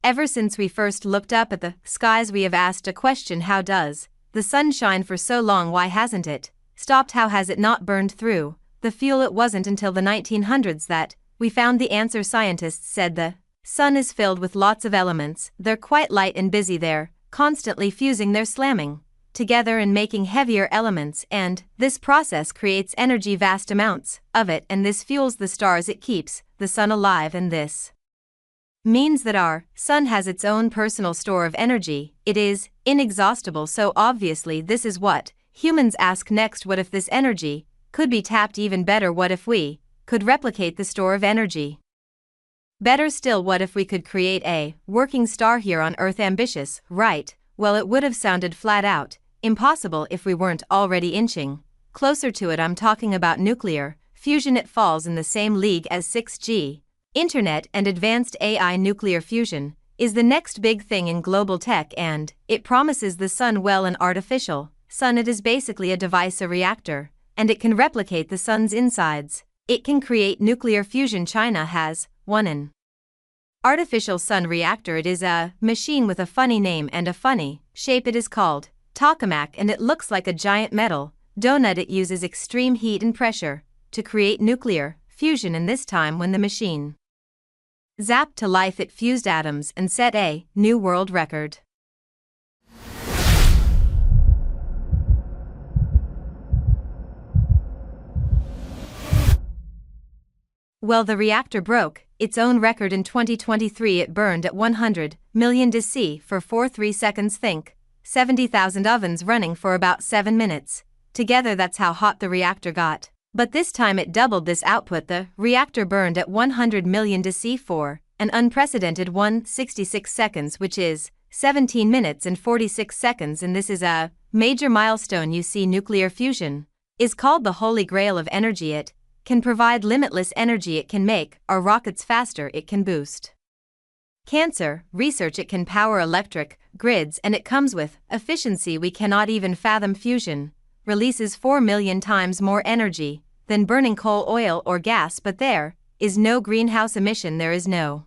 Ever since we first looked up at the skies, we have asked a question: how does the sun shine for so long? Why hasn't it stopped? How has it not burned through the fuel? It wasn't until the 1900s that we found the answer. Scientists said the sun is filled with lots of elements, they're quite light and busy, they're constantly fusing, they're slamming together and making heavier elements, and this process creates energy, vast amounts of it, and this fuels the stars, it keeps the sun alive, and this means that our sun has its own personal store of energy. It is inexhaustible. So obviously this is what humans ask next: what if this energy could be tapped even better? What if we could replicate the store of energy? Better still, what if we could create a working star here on Earth? Ambitious, right? Well, it would have sounded flat out impossible if we weren't already inching closer to it. I'm talking about nuclear fusion. It falls in the same league as 6G, internet, and advanced AI. Nuclear fusion is the next big thing in global tech, and it promises the sun. Well, an artificial sun, it is basically a device, a reactor, and it can replicate the sun's insides. It can create nuclear fusion. China has an artificial sun reactor. It is a machine with a funny name and a funny shape. It is called tokamak, and it looks like a giant metal donut. It uses extreme heat and pressure to create nuclear fusion, and this time when the machine zapped to life, it fused atoms and set a new world record. Well, the reactor broke its own record in 2023. It burned at 100 million dC for 3 seconds. Think 70,000 ovens running for about 7 minutes together. That's how hot the reactor got. But this time it doubled this output. The reactor burned at 100 million dC for an unprecedented 166 seconds, which is 17 minutes and 46 seconds, and this is a major milestone. You see, nuclear fusion is called the holy grail of energy. It can provide limitless energy. It can make our rockets faster. It can boost cancer research. It can power electric grids, and it comes with efficiency we cannot even fathom. Fusion releases 4 million times more energy than burning coal, oil, or gas, but there is no greenhouse emission. There is no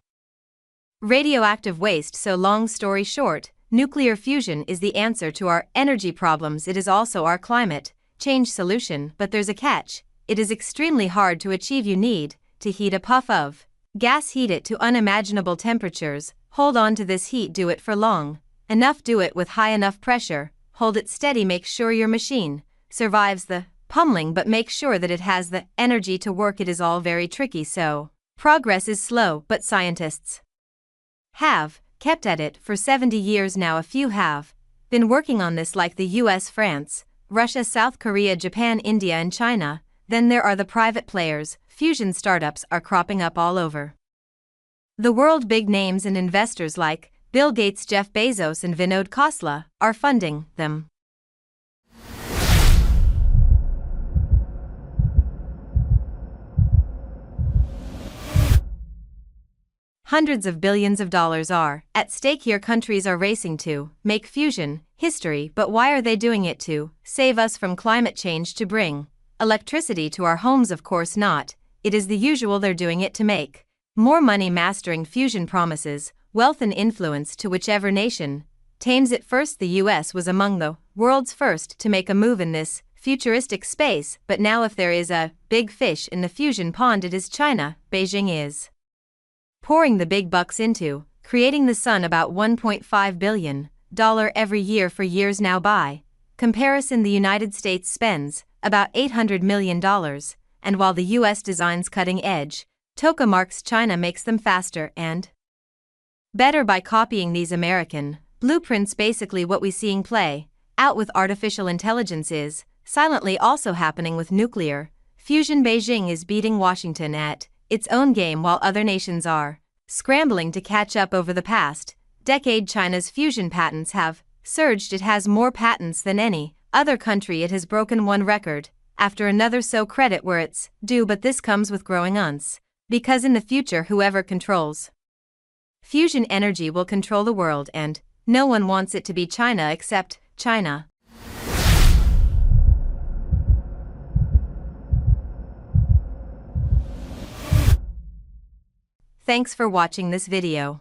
radioactive waste. So long story short, nuclear fusion is the answer to our energy problems. It is also our climate change solution, but there's a catch. It is extremely hard to achieve. You need to heat a puff of gas, heat it to unimaginable temperatures, hold on to this heat, do it for long enough, do it with high enough pressure, hold it steady, make sure your machine survives the pummeling, but make sure that it has the energy to work. It is all very tricky, so progress is slow, but scientists have kept at it for 70 years now. A few have been working on this, like the US, France, Russia, South Korea, Japan, India, and China. Then there are the private players. Fusion startups are cropping up all over the world. Big names and investors like Bill Gates, Jeff Bezos, and Vinod Khosla are funding them. Hundreds of billions of dollars are at stake here. Countries are racing to make fusion history, but why are they doing it? To save us from climate change, to bring electricity to our homes? Of course not. It is the usual. They're doing it to make more money. Mastering fusion promises wealth and influence to whichever nation tames it first. The US was among the world's first to make a move in this futuristic space, but now if there is a big fish in the fusion pond, it is China. Beijing is pouring the big bucks into creating the sun, about $1.5 billion every year for years now. By comparison, the United States spends about $800 million, and while the US designs cutting-edge tokamaks, China makes them faster and better by copying these American blueprints. Basically what we seeing play out with artificial intelligence is silently also happening with nuclear fusion. Beijing is beating Washington at its own game while other nations are scrambling to catch up. Over the past decade, China's fusion patents have surged. It has more patents than any other country. It has broken one record after another, so credit where it's due, but this comes with growing uns, because in the future whoever controls fusion energy will control the world, and no one wants it to be China except China. Thanks for watching this video.